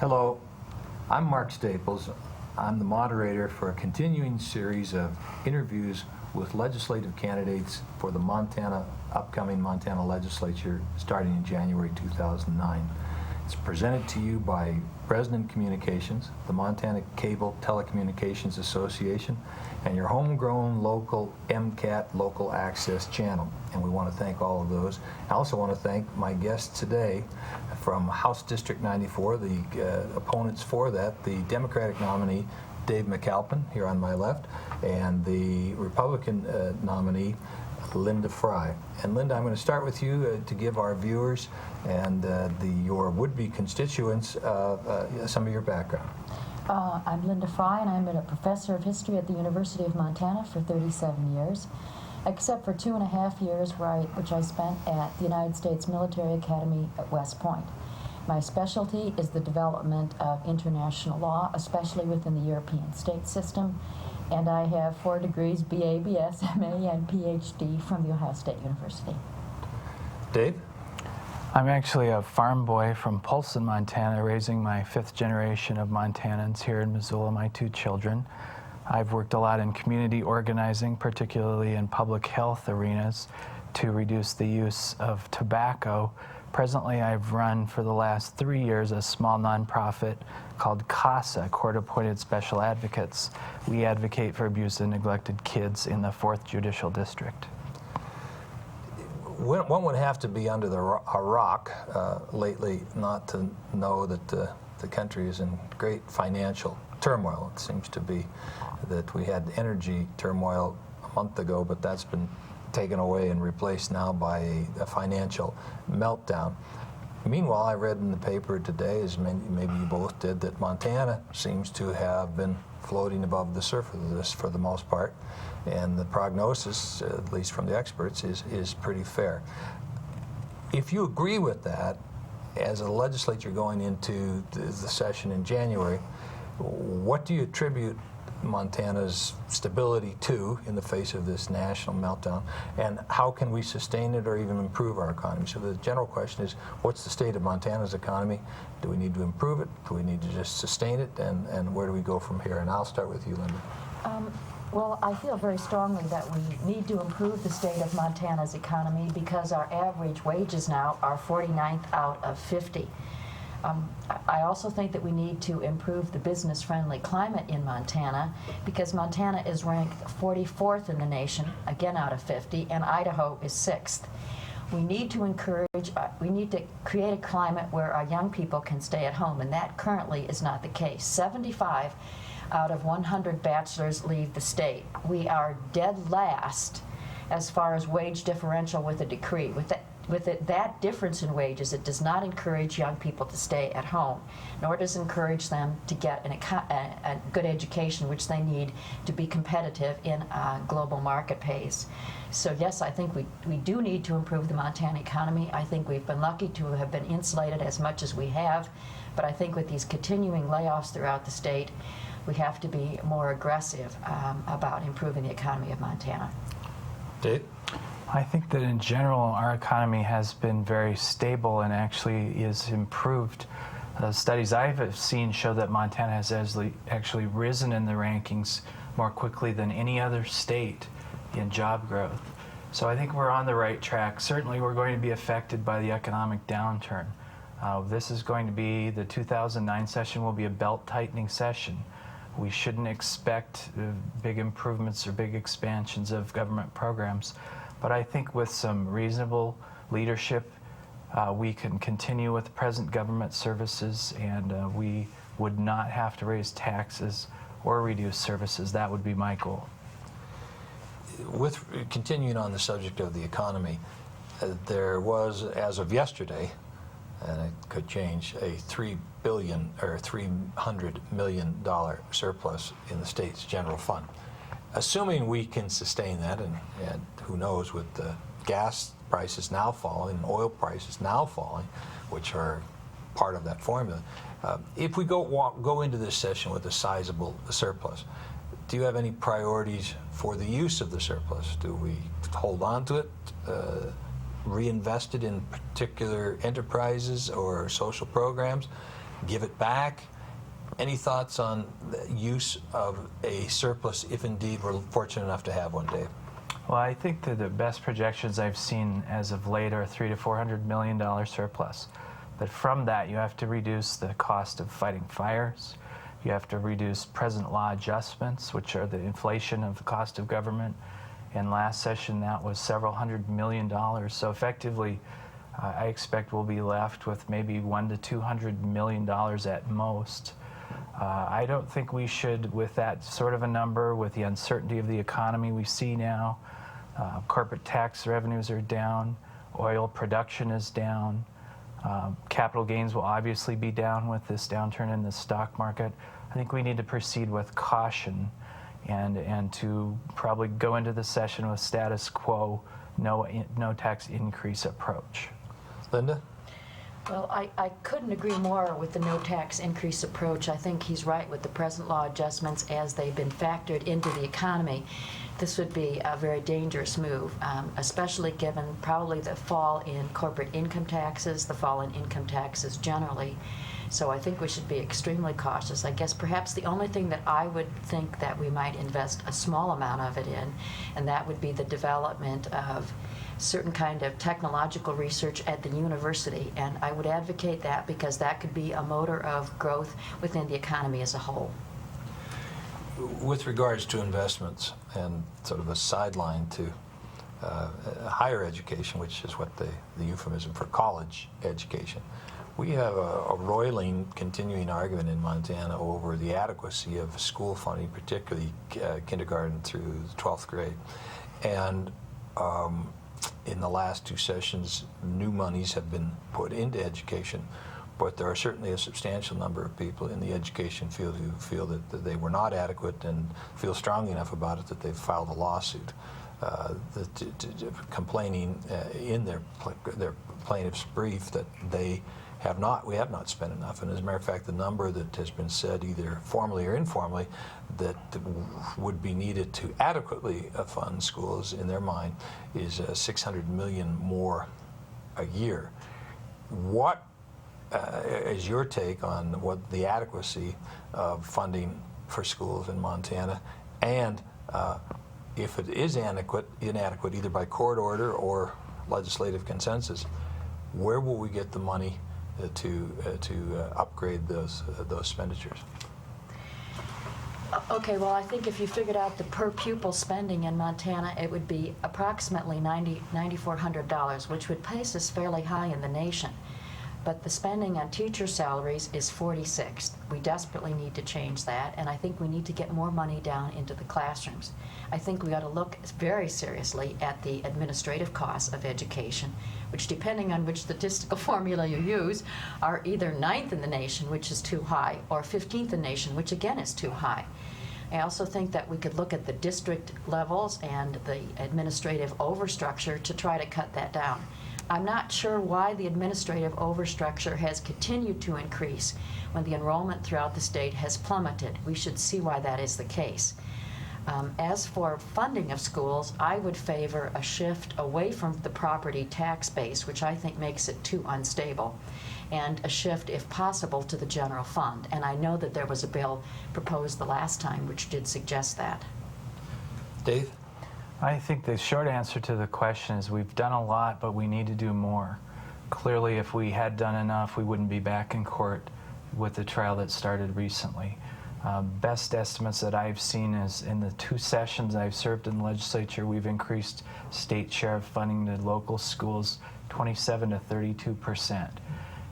Hello, I'm Mark Staples. I'm the moderator for a continuing series of interviews with legislative candidates for the upcoming Montana legislature starting in January 2009. It's presented to you by Bresnan Communications, the Montana Cable Telecommunications Association, and your homegrown local MCAT local access channel. And we want to thank all of those. I also want to thank my guests today from House District 94, the opponents for that, the Democratic nominee, Dave McAlpin, here on my left, and the Republican nominee, Linda Fry. And Linda, I'm going to start with you to give our viewers and your would-be constituents some of your background. I'm Linda Fry, and I'm a professor of history at the University of Montana for 37 years, except for 2.5 years which I spent at the United States Military Academy at West Point. My specialty is the development of international law, especially within the European state system, and I have 4 degrees, BA, BS, MA, and PhD from The Ohio State University. Dave? I'm actually a farm boy from Polson, Montana, raising my 5th generation of Montanans here in Missoula, my 2 children. I've worked a lot in community organizing, particularly in public health arenas, to reduce the use of tobacco. Presently, I've run for the last 3 years a small nonprofit called CASA, Court Appointed Special Advocates. We advocate for abused and neglected kids in the 4th Judicial District. One would have to be under a rock lately not to know that the country is in great financial turmoil. It seems to be that we had energy turmoil a month ago, but that's been taken away and replaced now by a financial meltdown. Meanwhile, I read in the paper today, as maybe you both did, that Montana seems to have been floating above the surface of this for the most part, and the prognosis, at least from the experts, is pretty fair. If you agree with that, as a legislature going into the session in January, what do you attribute Montana's stability to in the face of this national meltdown, and how can we sustain it or even improve our economy? So the general question is, what's the state of Montana's economy? Do we need to improve it? Do we need to just sustain it? And where do we go from here? And I'll start with you, Linda. Well, I feel very strongly that we need to improve the state of Montana's economy because our average wages now are 49th out of 50. I also think that we need to improve the business-friendly climate in Montana because Montana is ranked 44th in the nation, again out of 50, and Idaho is 6th. We need to create a climate where our young people can stay at home, and that currently is not the case. 75 out of 100 bachelors leave the state. We are dead last as far as wage differential with a decree. With that difference in wages, it does not encourage young people to stay at home, nor does it encourage them to get a good education, which they need to be competitive in a global market pace. So yes, I think we do need to improve the Montana economy. I think we've been lucky to have been insulated as much as we have, but I think with these continuing layoffs throughout the state, we have to be more aggressive about improving the economy of Montana. Dave? I think that in general, our economy has been very stable and actually is improved. Studies I've seen show that Montana has actually risen in the rankings more quickly than any other state in job growth. So I think we're on the right track. Certainly we're going to be affected by the economic downturn. This is going to be, the 2009 session will be a belt-tightening session. We shouldn't expect big improvements or big expansions of government programs. But I think with some reasonable leadership, we can continue with present government services, and we would not have to raise taxes or reduce services. That would be my goal. With continuing on the subject of the economy, there was, as of yesterday, and it could change, a $3 billion or $300 million surplus in the state's general fund. Assuming we can sustain that, and who knows, with the gas prices now falling, oil prices now falling, which are part of that formula, if we go into this session with a sizable surplus, do you have any priorities for the use of the surplus? Do we hold on to it, reinvest it in particular enterprises or social programs? give it back? Any thoughts on the use of a surplus, if indeed we're fortunate enough to have one, Dave? Well, I think that the best projections I've seen as of late are $300 to $400 million surplus. But from that, you have to reduce the cost of fighting fires. You have to reduce present law adjustments, which are the inflation of the cost of government. And last session, that was several $100 million. So effectively, I expect we'll be left with maybe $100 to $200 million at most. I don't think we should, with that sort of a number, with the uncertainty of the economy we see now, corporate tax revenues are down, oil production is down, capital gains will obviously be down with this downturn in the stock market. I think we need to proceed with caution and to probably go into the session with status quo, no tax increase approach. Linda? Well, I couldn't agree more with the no tax increase approach. I think he's right with the present law adjustments as they've been factored into the economy. This would be a very dangerous move, especially given probably the fall in corporate income taxes, the fall in income taxes generally. So I think we should be extremely cautious. I guess perhaps the only thing that I would think that we might invest a small amount of it in, and that would be the development of certain kind of technological research at the university. And I would advocate that because that could be a motor of growth within the economy as a whole. With regards to investments and sort of a sideline to higher education, which is what the euphemism for college education, we have a roiling continuing argument in Montana over the adequacy of school funding, particularly kindergarten through the 12th grade. And in the last two sessions, new monies have been put into education, but there are certainly a substantial number of people in the education field who feel that they were not adequate and feel strongly enough about it that they've filed a lawsuit complaining in their plaintiff's brief that we have not spent enough. And as a matter of fact, the number that has been said either formally or informally that would be needed to adequately fund schools in their mind is $600 million more a year. What is your take on what the adequacy of funding for schools in Montana, and if it is inadequate either by court order or legislative consensus, where will we get the money to upgrade those expenditures? Okay, well, I think if you figured out the per pupil spending in Montana, it would be approximately $9,400, which would place us fairly high in the nation. But the spending on teacher salaries is 46th. We desperately need to change that, and I think we need to get more money down into the classrooms. I think we ought to look very seriously at the administrative costs of education, which, depending on which statistical formula you use, are either 9th in the nation, which is too high, or 15th in the nation, which again is too high. I also think that we could look at the district levels and the administrative overstructure to try to cut that down. I'm not sure why the administrative overstructure has continued to increase when the enrollment throughout the state has plummeted. We should see why that is the case. As for funding of schools, I would favor a shift away from the property tax base, which I think makes it too unstable, and a shift, if possible, to the general fund. And I know that there was a bill proposed the last time which did suggest that. Dave? I think the short answer to the question is we've done a lot, but we need to do more. Clearly, if we had done enough, we wouldn't be back in court with the trial that started recently. Best estimates that I've seen is in the 2 sessions I've served in the legislature, we've increased state share of funding to local schools 27 to 32%.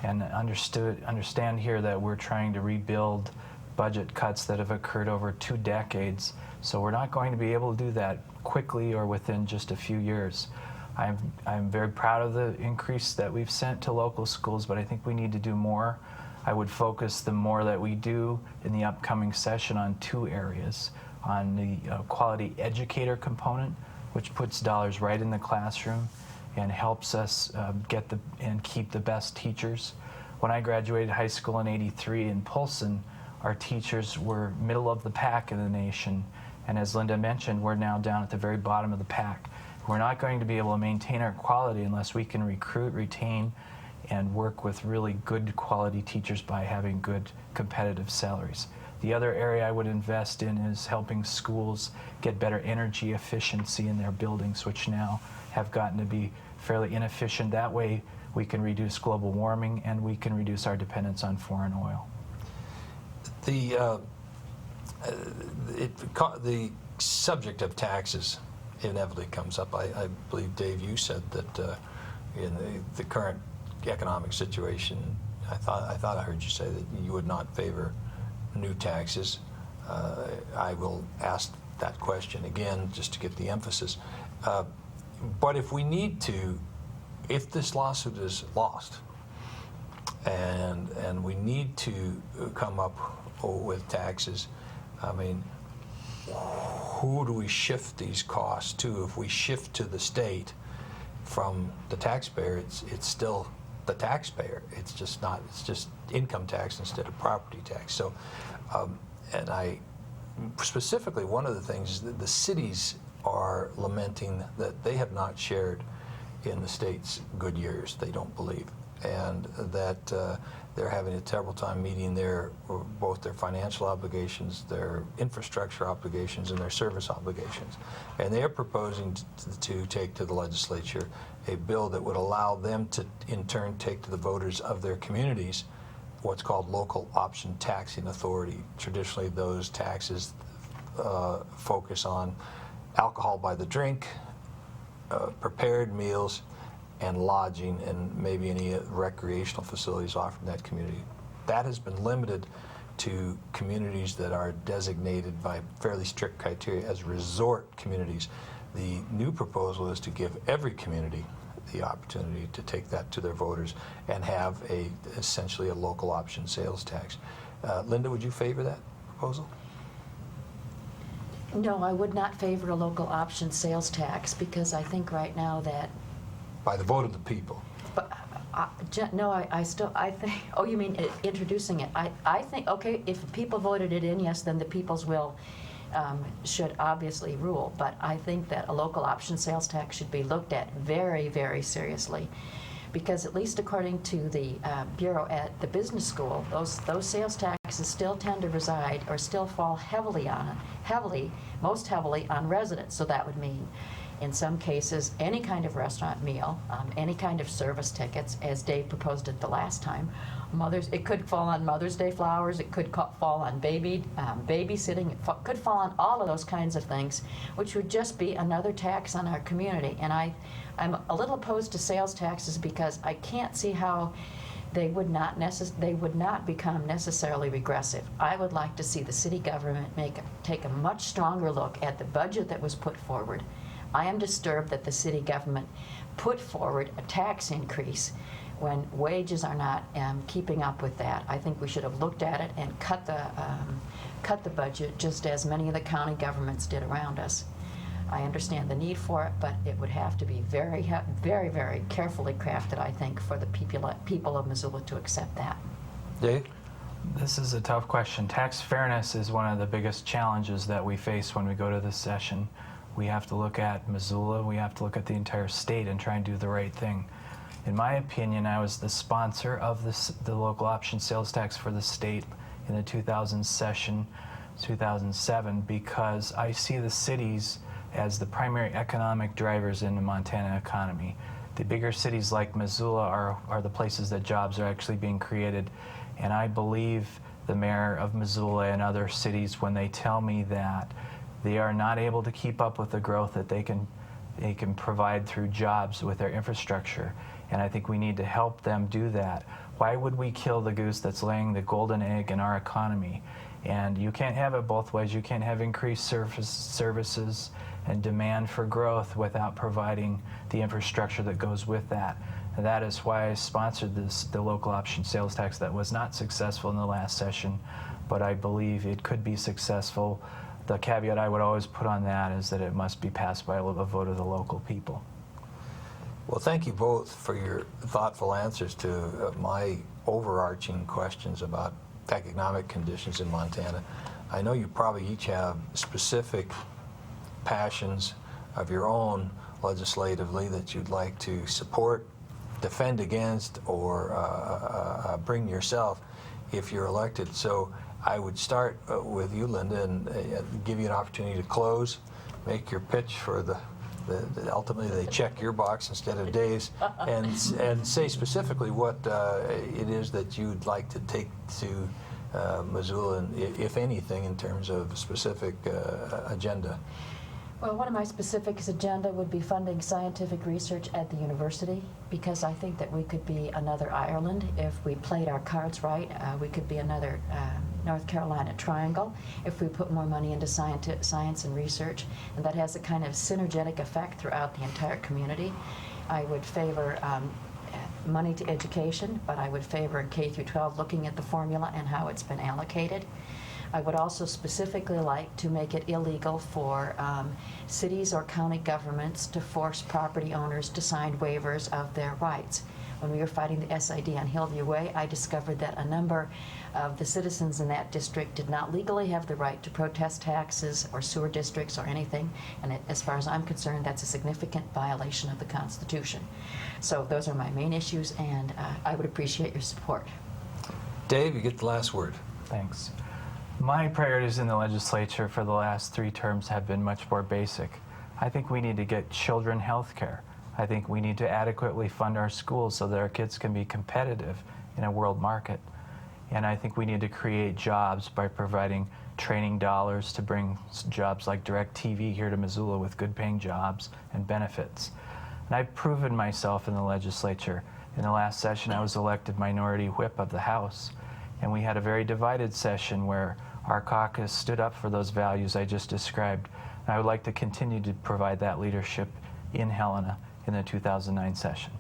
And understand here that we're trying to rebuild budget cuts that have occurred over 2 decades. So we're not going to be able to do that quickly or within just a few years. I'm very proud of the increase that we've sent to local schools, but I think we need to do more. I would focus the more that we do in the upcoming session on 2 areas. On the quality educator component, which puts dollars right in the classroom and helps us get and keep the best teachers. When I graduated high school in '83 in Polson, our teachers were middle of the pack in the nation. And as Linda mentioned, we're now down at the very bottom of the pack. We're not going to be able to maintain our quality unless we can recruit, retain, and work with really good quality teachers by having good competitive salaries. The other area I would invest in is helping schools get better energy efficiency in their buildings, which now have gotten to be fairly inefficient. That way we can reduce global warming and we can reduce our dependence on foreign oil. The subject of taxes inevitably comes up. I believe, Dave, you said that in the current economic situation, I thought I heard you say that you would not favor new taxes. I will ask that question again just to get the emphasis. But if we need to, if this lawsuit is lost, and we need to come up with taxes, I mean, who do we shift these costs to? If we shift to the state from the taxpayer, it's still the taxpayer. It's just not. It's just income tax instead of property tax. So, and I specifically, one of the things is that the cities are lamenting that they have not shared in the state's good years. They don't believe, and that they're having a terrible time meeting both their financial obligations, their infrastructure obligations, and their service obligations. And they are proposing to take to the legislature a bill that would allow them to, in turn, take to the voters of their communities what's called local option taxing authority. Traditionally, those taxes focus on alcohol by the drink, prepared meals, and lodging, and maybe any recreational facilities offered in that community. That has been limited to communities that are designated by fairly strict criteria as resort communities. The new proposal is to give every community the opportunity to take that to their voters and have essentially a local option sales tax. Linda, would you favor that proposal? No, I would not favor a local option sales tax because I think right now that. By the vote of the people. But no, I think. Oh, you mean introducing it? I think, okay, if people voted it in, yes, then the people's will should obviously rule. But I think that a local option sales tax should be looked at very, very seriously, because at least according to the Bureau at the business school, those sales taxes still tend to reside or still fall most heavily on residents. So that would mean, in some cases, any kind of restaurant meal, any kind of service tickets, as Dave proposed it the last time. It could fall on Mother's Day flowers. It could fall on babysitting. It could fall on all of those kinds of things, which would just be another tax on our community. And I'm a little opposed to sales taxes because I can't see how they would not become necessarily regressive. I would like to see the city government take a much stronger look at the budget that was put forward. I am disturbed that the city government put forward a tax increase when wages are not keeping up with that. I think we should have looked at it and cut the budget just as many of the county governments did around us. I understand the need for it, but it would have to be very, very, very carefully crafted, I think, for the people of Missoula to accept that. Dave? This is a tough question. Tax fairness is one of the biggest challenges that we face when we go to this session. We have to look at Missoula, we have to look at the entire state and try and do the right thing. In my opinion, I was the sponsor of the local option sales tax for the state in the 2000 session, 2007, because I see the cities as the primary economic drivers in the Montana economy. The bigger cities like Missoula are the places that jobs are actually being created, and I believe the mayor of Missoula and other cities when they tell me that they are not able to keep up with the growth that they can provide through jobs with their infrastructure. And I think we need to help them do that. Why would we kill the goose that's laying the golden egg in our economy? And you can't have it both ways. You can't have increased services and demand for growth without providing the infrastructure that goes with that. And that is why I sponsored the local option sales tax that was not successful in the last session, but I believe it could be successful. The caveat I would always put on that is that it must be passed by a vote of the local people. Well, thank you both for your thoughtful answers to my overarching questions about economic conditions in Montana. I know you probably each have specific passions of your own legislatively that you'd like to support defend against or bring yourself if you're elected. So I would start with you, Linda, and give you an opportunity to close, make your pitch for the ultimately they check your box instead of Dave's, and say specifically what it is that you'd like to take to Missoula, and if anything, in terms of specific agenda. Well, one of my specific agenda would be funding scientific research at the university, because I think that we could be another Ireland if we played our cards right. We could be another North Carolina Triangle if we put more money into science and research, and that has a kind of synergetic effect throughout the entire community. I would favor money to education, but I would favor K through 12 looking at the formula and how it's been allocated. I would also specifically like to make it illegal for cities or county governments to force property owners to sign waivers of their rights. When we were fighting the SID on Hillview Way, I discovered that a number of the citizens in that district did not legally have the right to protest taxes or sewer districts or anything, and as far as I'm concerned, that's a significant violation of the Constitution. So those are my main issues, and I would appreciate your support. Dave, you get the last word. Thanks. My priorities in the legislature for the last 3 terms have been much more basic. I think we need to get children health care. I think we need to adequately fund our schools so that our kids can be competitive in a world market. And I think we need to create jobs by providing training dollars to bring jobs like DirecTV here to Missoula with good paying jobs and benefits. And I've proven myself in the legislature. In the last session, I was elected minority whip of the House. And we had a very divided session where our caucus stood up for those values I just described. And I would like to continue to provide that leadership in Helena in the 2009 session.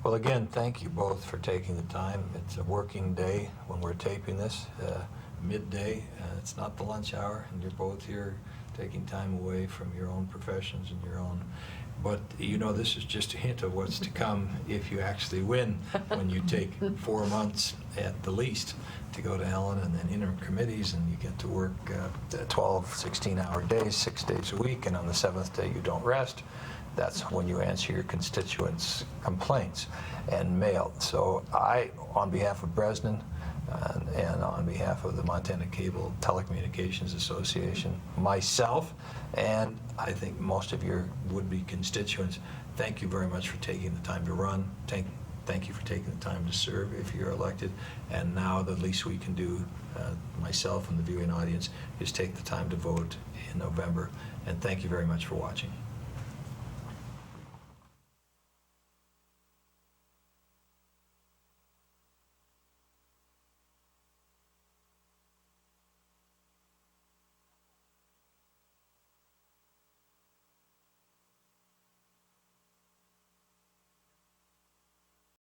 Well, again, thank you both for taking the time. It's a working day when we're taping this, midday. It's not the lunch hour, and you're both here taking time away from your own professions and your own. But you know, this is just a hint of what's to come if you actually win, when you take 4 months at the least to go to Helena, and then interim committees, and you get to work 12, 16-hour days, 6 days a week, and on the 7th day you don't rest. That's when you answer your constituents' complaints and mail. So I, on behalf of Bresnan and on behalf of the Montana Cable Telecommunications Association, myself, and I think most of your would-be constituents, thank you very much for taking the time to run. Thank you for taking the time to serve if you're elected. And now the least we can do, myself and the viewing audience, is take the time to vote in November. And thank you very much for watching.